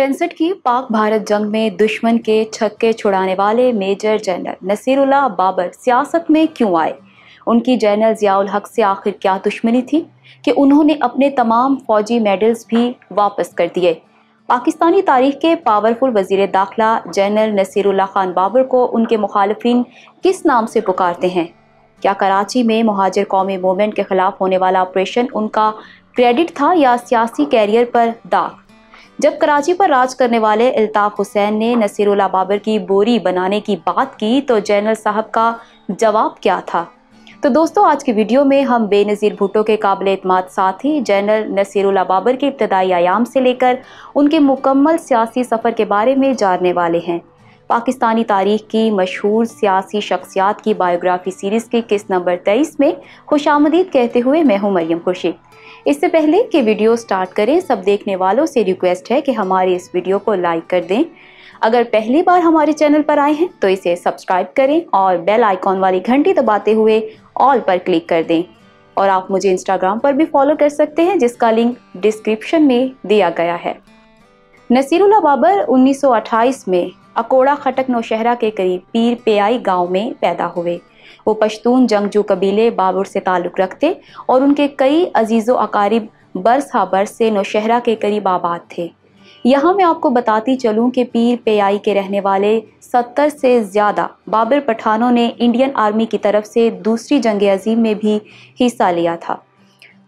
65 की पाक भारत जंग में दुश्मन के छक्के छुड़ाने वाले मेजर जनरल नसीरुल्लाह बाबर सियासत में क्यों आए? उनकी जनरल जियाउल हक से आखिर क्या दुश्मनी थी कि उन्होंने अपने तमाम फौजी मेडल्स भी वापस कर दिए? पाकिस्तानी तारीख के पावरफुल वजीर दाखिला जनरल नसीरुल्लाह खान बाबर को उनके मुखालिफिन किस नाम से पुकारते हैं? क्या कराची में मुहाजिर कौमी मूवमेंट के खिलाफ होने वाला ऑपरेशन उनका क्रेडिट था या सियासी कैरियर पर दाग? जब कराची पर राज करने वाले अल्ताफ हुसैन ने नसीरुल्लाह बाबर की बोरी बनाने की बात की तो जनरल साहब का जवाब क्या था? तो दोस्तों, आज की वीडियो में हम बेनज़ीर भुट्टो के काबिल एतमाद साथी जनरल नसीरुल्लाह बाबर के इब्तदाई आयाम से लेकर उनके मुकम्मल सियासी सफ़र के बारे में जानने वाले हैं। पाकिस्तानी तारीख की मशहूर सियासी शख्सियात की बायोग्राफी सीरीज़ की किस्त नंबर 23 में खुशामदीद कहते हुए मैं हूँ मरियम खुर्शीद। इससे पहले कि वीडियो स्टार्ट करें, सब देखने वालों से रिक्वेस्ट है कि हमारी इस वीडियो को लाइक कर दें। अगर पहली बार हमारे चैनल पर आए हैं तो इसे सब्सक्राइब करें और बेल आइकॉन वाली घंटी दबाते हुए ऑल पर क्लिक कर दें। और आप मुझे इंस्टाग्राम पर भी फॉलो कर सकते हैं, जिसका लिंक डिस्क्रिप्शन में दिया गया है। नसीरुल्लाह बाबर 1928 में अकोड़ा खटक नौशहरा के करीब पीर पेयाई गांव में पैदा हुए। वो पश्तून जंगजू कबीले बाबर से ताल्लुक़ रखते और उनके कई अजीज़ो अकारिब बरस हा बरस से नौशहरा के करीब आबाद थे। यहाँ मैं आपको बताती चलूँ कि पीर पेयाई के रहने वाले 70 से ज़्यादा बाबर पठानों ने इंडियन आर्मी की तरफ से दूसरी जंग अजीम में भी हिस्सा लिया था।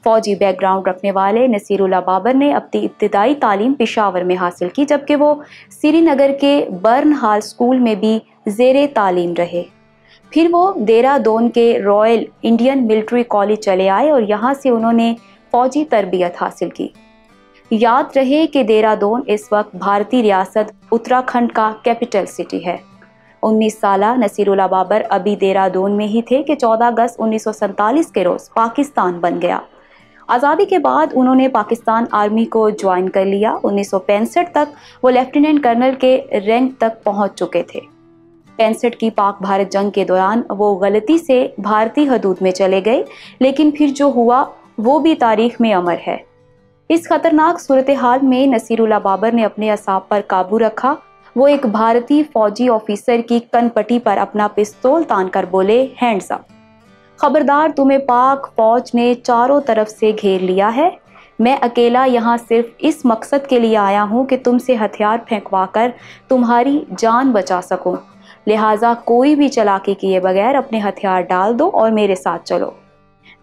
फ़ौजी बैकग्राउंड रखने वाले नसीरुल्लाह बाबर ने अपनी इब्तदाई तालीम पेशावर में हासिल की, जबकि वो श्रीनगर के बर्न हाल स्कूल में भी ज़ेरे तालीम रहे। फिर वो देहरादून के रॉयल इंडियन मिलिट्री कॉलेज चले आए और यहाँ से उन्होंने फ़ौजी तरबियत हासिल की। याद रहे कि देहरादून इस वक्त भारतीय रियासत उत्तराखंड का कैपिटल सिटी है। 19 साला नसीरुल्लाह बाबर अभी देहरादून में ही थे कि 14 अगस्त 1947 के रोज़ पाकिस्तान बन गया। आज़ादी के बाद उन्होंने पाकिस्तान आर्मी को ज्वाइन कर लिया। 1965 तक वो लेफ्टिनेंट कर्नल के रैंक तक पहुँच चुके थे। 65 की पाक भारत जंग के दौरान वो गलती से भारतीय हदूद में चले गए, लेकिन फिर जो हुआ वो भी तारीख में अमर है। इस खतरनाक सूरत हाल में नसीरुल्लाह बाबर ने अपने असाब पर काबू रखा। वो एक भारतीय फौजी ऑफिसर की कनपट्टी पर अपना पिस्तौल तान कर बोले, हैंड्स अप, खबरदार, तुम्हें पाक फौज ने चारों तरफ से घेर लिया है। मैं अकेला यहाँ सिर्फ इस मकसद के लिए आया हूँ कि तुमसे हथियार फेंकवा कर तुम्हारी जान बचा सकूँ। लिहाजा कोई भी चालाकी किए बगैर अपने हथियार डाल दो और मेरे साथ चलो।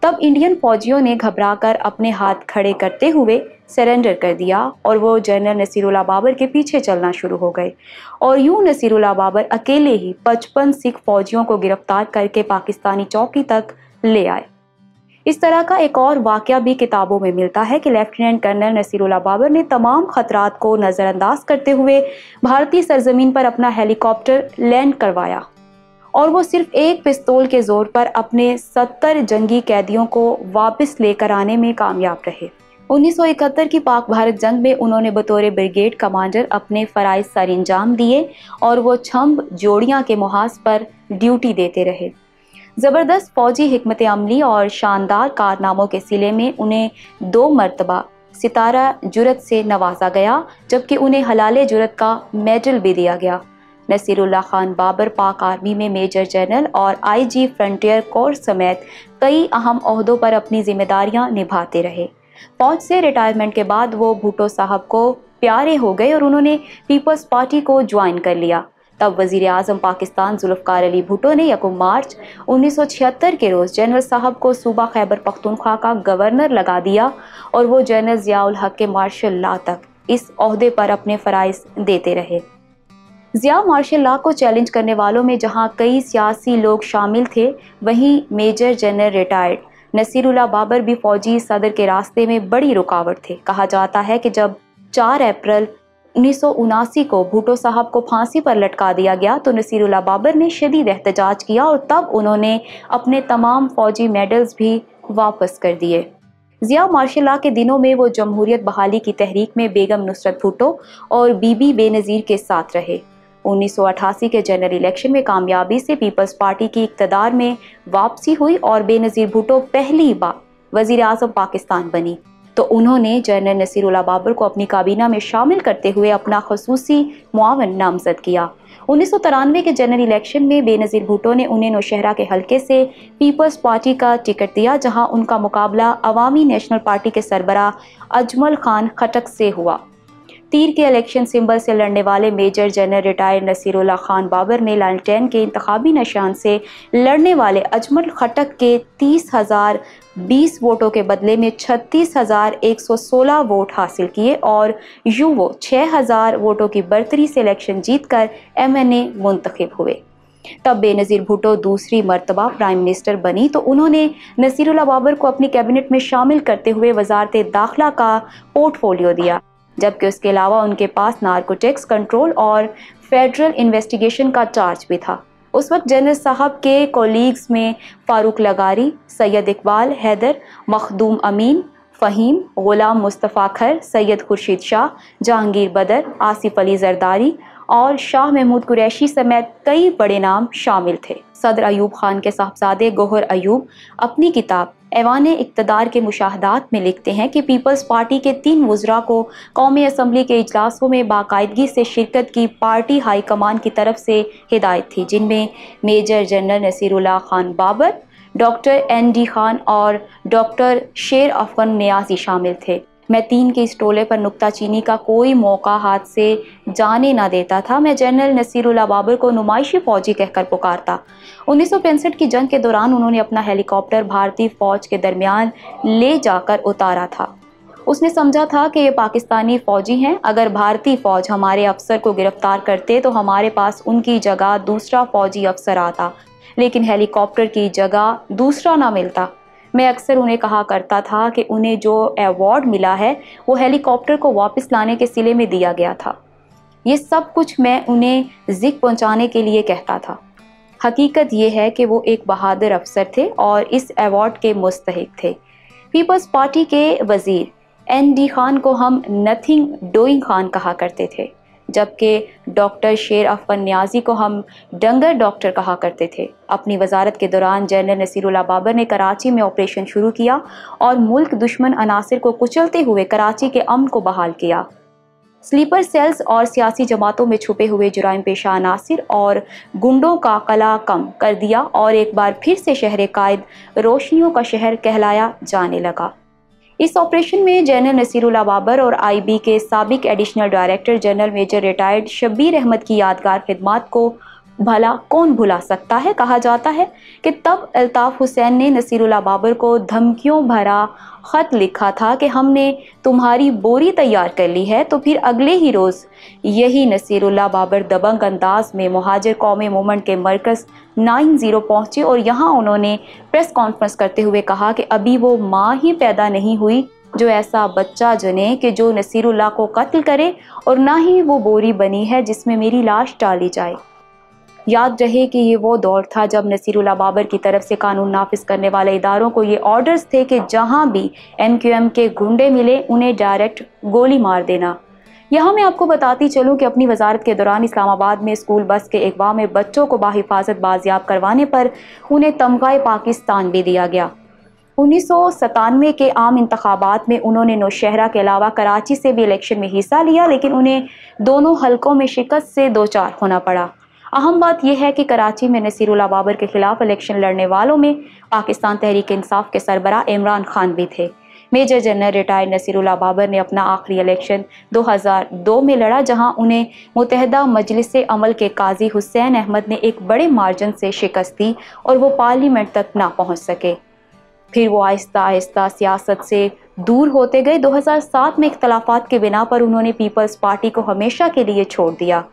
तब इंडियन फौजियों ने घबराकर अपने हाथ खड़े करते हुए सरेंडर कर दिया और वो जनरल नसीरुल्लाह बाबर के पीछे चलना शुरू हो गए। और यूं नसीरुल्लाह बाबर अकेले ही 55 सिख फौजियों को गिरफ्तार करके पाकिस्तानी चौकी तक ले आए। इस तरह का एक और वाक़या भी किताबों में मिलता है कि लेफ्टिनेंट कर्नल नसीरुल्लाह बाबर ने तमाम खतरात को नज़रअंदाज करते हुए भारतीय सरजमीन पर अपना हेलीकॉप्टर लैंड करवाया और वो सिर्फ एक पिस्तौल के ज़ोर पर अपने 70 जंगी कैदियों को वापस लेकर आने में कामयाब रहे। 1971 की पाक भारत जंग में उन्होंने बतौर ब्रिगेड कमांडर अपने फ़राइज़ सर अंजाम दिए और वो छंब जोड़ियाँ के मुहाज पर ड्यूटी देते रहे। ज़बरदस्त फ़ौजी हिकमत अमली और शानदार कारनामों के सिले में उन्हें 2 मरतबा सितारा जुरत से नवाजा गया, जबकि उन्हें हलाले जुरत का मेडल भी दिया गया। नसीरुल्लाह खान बाबर पाक आर्मी में मेजर जनरल और IG फ्रंटियर कोर समेत कई अहम ओहदों पर अपनी जिम्मेदारियां निभाते रहे। फौज से रिटायरमेंट के बाद वो भुट्टो साहब को प्यारे हो गए और उन्होंने पीपल्स पार्टी को ज्वाइन कर लिया। तब वज़ीर आज़म पाकिस्तान जुल्फ़िकार अली भुट्टो ने 1 मार्च 1976 के रोज़ जनरल साहब को सूबा खैबर पख्तूनख्वा का गवर्नर लगा दिया और वो जनरल ज़ियाउल हक के मार्शल लॉ तक इस ओहदे पर अपने फ़राइज़ देते रहे। ज़िया मार्शल लॉ को चैलेंज करने वालों में जहां कई सियासी लोग शामिल थे, वहीं major general retired Naseerullah Babar भी फौजी सदर के रास्ते में बड़ी रुकावट थे। कहा जाता है कि जब 4 अप्रैल 1979 को भुट्टो साहब को फांसी पर लटका दिया गया तो नसीरुल्लाह बाबर ने शदीद एहतजाज किया और तब उन्होंने अपने तमाम फौजी मेडल्स भी वापस कर दिए। ज़िया मार्शल लॉ के दिनों में वो जमहूरियत बहाली की तहरीक में बेगम नुसरत भुट्टो और बीबी बेनज़ीर के साथ रहे। 1988 के जनरल इलेक्शन में कामयाबी से पीपल्स पार्टी की इक़्तिदार में वापसी हुई और बेनज़ीर भुट्टो पहली बार वज़ीर आज़म पाकिस्तान बनी। तो उन्होंने जनरल नसीरुल्लाह बाबर को अपनी काबीना में शामिल करते हुए अपना खसूसी मुआवन नामजद किया। 1993 के जनरल इलेक्शन में बेनज़ीर भुट्टो ने उन्हें नौशहरा के हलके से पीपल्स पार्टी का टिकट दिया, जहां उनका मुकाबला अवामी नेशनल पार्टी के सरबराह अजमल खान खटक से हुआ। तीर के इलेक्शन सिंबल से लड़ने वाले major general retired Naseerullah Khan Babar ने लालटेन के इंतखाबी निशान से लड़ने वाले अजमल खटक के 30,020 वोटों के बदले में 36,116 वोट हासिल किए और यूं वो 6,000 वोटों की बढ़तरी से इलेक्शन जीतकर MNA मुंतखब हुए। तब बेनज़ीर भुट्टो दूसरी मर्तबा प्राइम मिनिस्टर बनी तो उन्होंने नसीरुल्लाह बाबर को अपनी कैबिनेट में शामिल करते हुए वजारत दाखिला का पोर्टफोलियो दिया, जबकि उसके अलावा उनके पास नारकोटिक्स कंट्रोल और फेडरल इन्वेस्टिगेशन का चार्ज भी था। उस वक्त जनरल साहब के कोलीग्स में फारूक लगारी, सैयद इकबाल हैदर, मखदूम अमीन, फ़हीम, गुलाम मुस्तफ़ा खर, सैयद खुर्शीद शाह, जहांगीर बदर, आसिफ अली जरदारी और शाह महमूद कुरैशी समेत कई बड़े नाम शामिल थे। सदर अयूब खान के साहबजादे गोहर अयूब अपनी किताब ऐवाने इक़्तिदार के मुशाहदात में लिखते हैं कि पीपल्स पार्टी के 3 वज़रा को कौमी असम्बली के इजलासों में बाकायदगी से शिरकत की पार्टी हाई कमान की तरफ से हिदायत थी, जिनमें major general Naseerullah Khan Babar, doctor ND Khan और डॉक्टर शेर अफगन नियाज़ी शामिल थे। मैं 3 के इस टोले पर नुक्ताचीनी का कोई मौका हाथ से जाने ना देता था। मैं जनरल नसीरुल्लाह बाबर को नुमाइशी फौजी कहकर पुकारता। 1965 की जंग के दौरान उन्होंने अपना हेलीकॉप्टर भारतीय फौज के दरमियान ले जाकर उतारा था। उसने समझा था कि ये पाकिस्तानी फौजी हैं, अगर भारतीय फौज हमारे अफसर को गिरफ्तार करते तो हमारे पास उनकी जगह दूसरा फौजी अफसर आता, लेकिन हेलीकॉप्टर की जगह दूसरा ना मिलता। मैं अक्सर उन्हें कहा करता था कि उन्हें जो अवार्ड मिला है वो हेलीकॉप्टर को वापस लाने के सिले में दिया गया था। ये सब कुछ मैं उन्हें ज़िक पहुंचाने के लिए कहता था। हकीकत ये है कि वो एक बहादुर अफसर थे और इस अवार्ड के मुस्तहिक थे। पीपल्स पार्टी के वज़ीर ND खान को हम नथिंग डूइंग खान कहा करते थे, जबकि डॉक्टर शेर अफगन नियाज़ी को हम डंगर डॉक्टर कहा करते थे। अपनी वजारत के दौरान जनरल नसीरुल्लाह बाबर ने कराची में ऑपरेशन शुरू किया और मुल्क दुश्मन अनासिर को कुचलते हुए कराची के अमन को बहाल किया। स्लीपर सेल्स और सियासी जमातों में छुपे हुए जुराइम पेशा अनासिर और गुंडों का कला कम कर दिया और एक बार फिर से शहर कायद रोशनियों का शहर कहलाया जाने लगा। इस ऑपरेशन में जनरल नसीरुल्लाह बाबर और IB के साबिक additional director general major retired Shabbir Ahmed की यादगार खिदमात को भला कौन भुला सकता है। कहा जाता है कि तब अल्ताफ़ हुसैन ने नसीरुल्लाह बाबर को धमकियों भरा ख़त लिखा था कि हमने तुम्हारी बोरी तैयार कर ली है, तो फिर अगले ही रोज़ यही नसीरुल्लाह बाबर दबंग अंदाज में मुहाजिर कौमी मूवमेंट के मरकज़ 90 पहुँचे और यहाँ उन्होंने प्रेस कॉन्फ्रेंस करते हुए कहा कि अभी वो माँ ही पैदा नहीं हुई जो ऐसा बच्चा जने कि जो नसीरुल्लाह को कत्ल करे, और ना ही वो बोरी बनी है जिसमें मेरी लाश डाली जाए। याद रहे कि ये वो दौर था जब नसीरुल्लाह बाबर की तरफ से कानून नाफिज करने वाले इदारों को ये ऑर्डर्स थे कि जहां भी MQM के गुंडे मिले उन्हें डायरेक्ट गोली मार देना। यहाँ मैं आपको बताती चलूँ कि अपनी वजारत के दौरान इस्लामाबाद में स्कूल बस के अगवा में बच्चों को बाहिफाजत बाजियाब करवाने पर उन्हें तमगा पाकिस्तान भी दिया गया। 1997 के आम इंतखाबात में उन्होंने नौशहरा के अलावा कराची से भी इलेक्शन में हिस्सा लिया, लेकिन उन्हें दोनों हलकों में शिकस्त से दो चार होना पड़ा। अहम बात यह है कि कराची में नसीरुल्लाह बाबर के खिलाफ इलेक्शन लड़ने वालों में पाकिस्तान तहरीक इंसाफ के सरबराह इमरान खान भी थे। Major general retired Naseerullah Babar ने अपना आखिरी इलेक्शन 2002 में लड़ा, जहां उन्हें मुत्तहदा मजलिस अमल के काजी हुसैन अहमद ने एक बड़े मार्जिन से शिकस्त दी और वो पार्लियामेंट तक ना पहुंच सके। फिर वो आहिस्ता आहिस्ता सियासत से दूर होते गए। 2007 में इख्तलाफात के बिना पर उन्होंने पीपल्स पार्टी को हमेशा के लिए छोड़ दिया।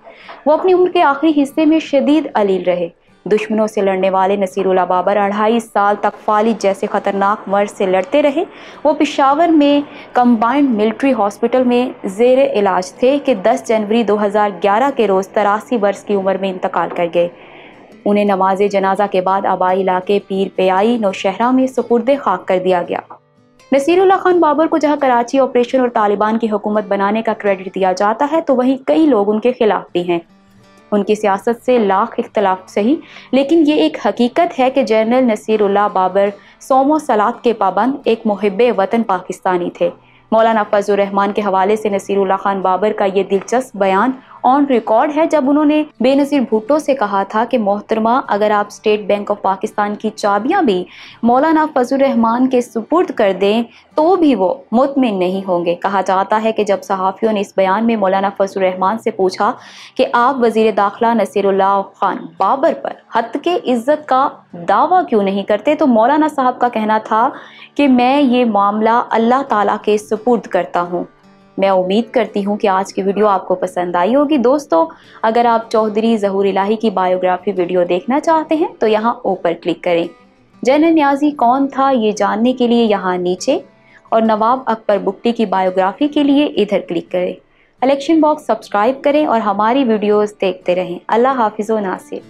वो अपनी उम्र के आखिरी हिस्से में शदीद अलील रहे। दुश्मनों से लड़ने वाले नसीरुल्लाह बाबर 2.5 साल तक फालिज जैसे ख़तरनाक मर्ज से लड़ते रहे। वो पेशावर में कंबाइंड मिलिट्री हॉस्पिटल में ज़ेर इलाज थे कि 10 जनवरी 2011 के रोज़ 83 बरस की उम्र में इंतकाल कर गए। उन्हें नमाज जनाजा के बाद आबाई इलाके पीर पेयाई नौशहरा में सुपुर्द खाक कर दिया गया। नसीरुल्लाह खान बाबर को जहां कराची ऑपरेशन और तालिबान की हुकूमत बनाने का क्रेडिट दिया जाता है, तो वहीं कई लोग उनके खिलाफ भी हैं। उनकी सियासत से लाख इख्तलाफ सही, लेकिन ये एक हकीकत है कि जनरल नसीरुल्लाह बाबर सौमो सलात के पाबंद एक मुहिब्बे वतन पाकिस्तानी थे। मौलाना फजलुर रहमान के हवाले से नसीरुल्लाह खान बाबर का ये दिलचस्प बयान ऑन रिकॉर्ड है, जब उन्होंने बेनज़ीर भुट्टो से कहा था कि मोहतरमा, अगर आप स्टेट बैंक ऑफ पाकिस्तान की चाबियां भी मौलाना फजलुर रहमान के सुपुर्द कर दें तो भी वो मुतमिन नहीं होंगे। कहा जाता है कि जब सहाफ़ियों ने इस बयान में मौलाना फजलुर रहमान से पूछा कि आप वज़ीर दाखिला नसीरुल्लाह खान बाबर पर हत्के इज़्ज़त का दावा क्यों नहीं करते, तो मौलाना साहब का कहना था कि मैं ये मामला अल्लाह ताला के सुपुर्द करता हूँ। मैं उम्मीद करती हूँ कि आज की वीडियो आपको पसंद आई होगी। दोस्तों, अगर आप चौधरी ज़हूर इलाही की बायोग्राफी वीडियो देखना चाहते हैं तो यहाँ ऊपर क्लिक करें। जनरल नियाज़ी कौन था ये जानने के लिए यहाँ नीचे, और नवाब अकबर बुगटी की बायोग्राफी के लिए इधर क्लिक करें। इलेक्शन बॉक्स सब्सक्राइब करें और हमारी वीडियोस देखते रहें। अल्लाह हाफिज़ व नासिर।